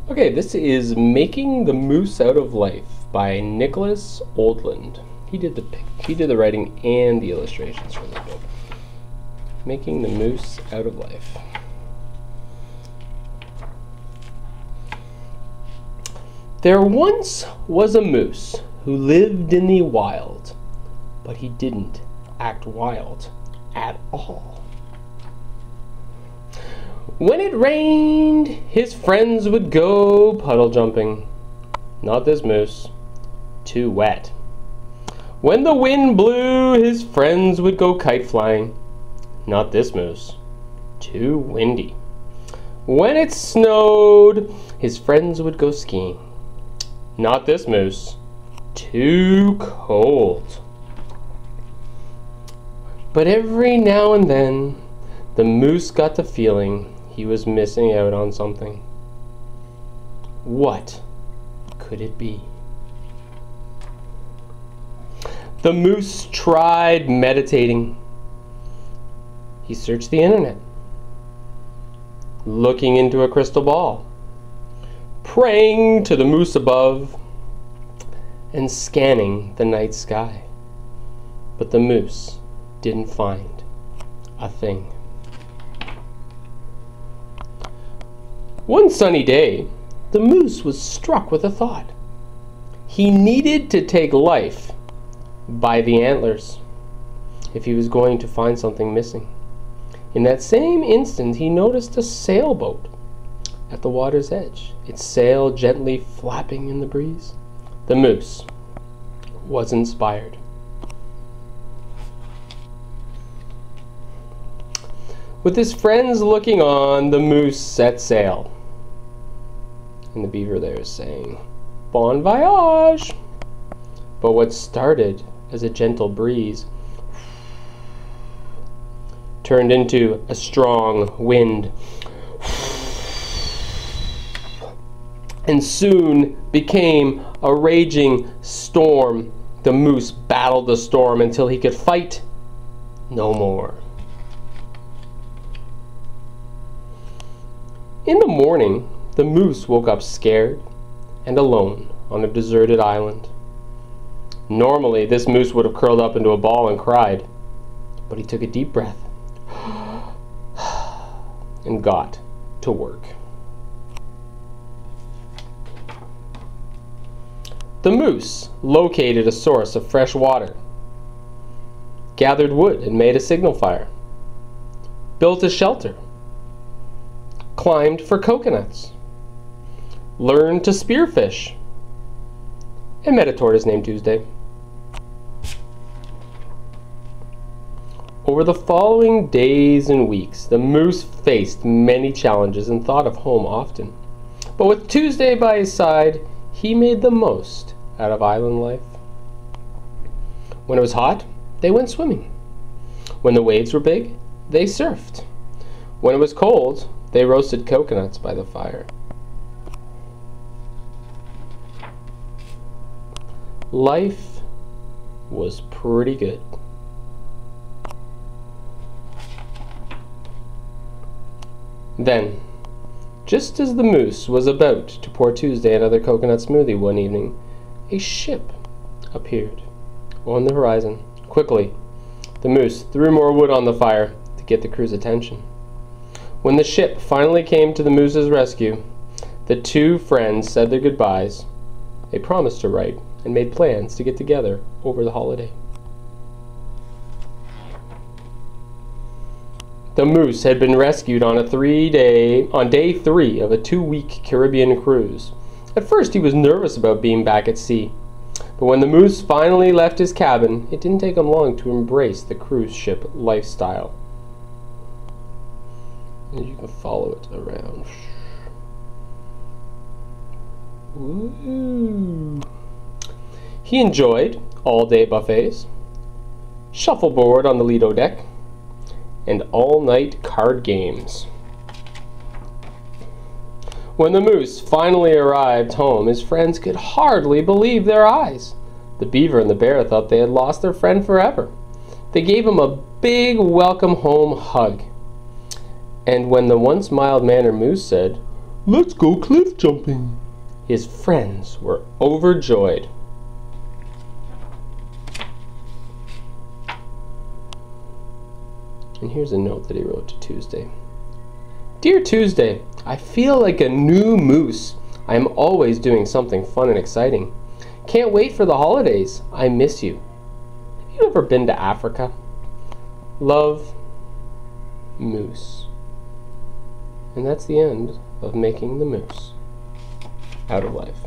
Okay, this is Making the Moose Out of Life by Nicholas Oldland. He did the writing and the illustrations for this book. Making the Moose Out of Life. There once was a moose who lived in the wild, but he didn't act wild at all. When it rained, his friends would go puddle jumping. Not this moose, too wet. When the wind blew, his friends would go kite flying. Not this moose, too windy. When it snowed, his friends would go skiing. Not this moose, too cold. But every now and then, the moose got the feeling he was missing out on something. What could it be? The moose tried meditating. He searched the internet, looking into a crystal ball, praying to the moose above, and scanning the night sky. But the moose didn't find a thing. One sunny day, the moose was struck with a thought. He needed to take life by the antlers if he was going to find something missing. In that same instant, he noticed a sailboat at the water's edge, its sail gently flapping in the breeze. The moose was inspired. With his friends looking on, the moose set sail. And the beaver there is saying, "Bon voyage!" But what started as a gentle breeze turned into a strong wind, and soon became a raging storm. The moose battled the storm until he could fight no more. In the morning, the moose woke up scared and alone on a deserted island. Normally, this moose would have curled up into a ball and cried, but he took a deep breath and got to work. The moose located a source of fresh water, gathered wood and made a signal fire, built a shelter, climbed for coconuts, learned to spearfish, and met a tortoise named Tuesday. Over the following days and weeks, the moose faced many challenges and thought of home often. But with Tuesday by his side, he made the most out of island life. When it was hot, they went swimming. When the waves were big, they surfed. When it was cold, they roasted coconuts by the fire. Life was pretty good. Then, just as the moose was about to pour Tuesday another coconut smoothie one evening, a ship appeared on the horizon. Quickly, the moose threw more wood on the fire to get the crew's attention. When the ship finally came to the moose's rescue, the two friends said their goodbyes. They promised to write and made plans to get together over the holiday. The moose had been rescued on day 3 of a 2-week Caribbean cruise. At first he was nervous about being back at sea, but when the moose finally left his cabin, it didn't take him long to embrace the cruise ship lifestyle. And you can follow it around. Woo. He enjoyed all-day buffets, shuffleboard on the Lido deck, and all-night card games. When the moose finally arrived home, his friends could hardly believe their eyes. The beaver and the bear thought they had lost their friend forever. They gave him a big welcome home hug. And when the once mild-mannered moose said, Let's go cliff jumping. His friends were overjoyed. And here's a note that he wrote to Tuesday. Dear Tuesday, I feel like a new moose. I am always doing something fun and exciting. Can't wait for the holidays. I miss you. Have you ever been to Africa? Love, Moose. And that's the end of Making the Moose Out of Life.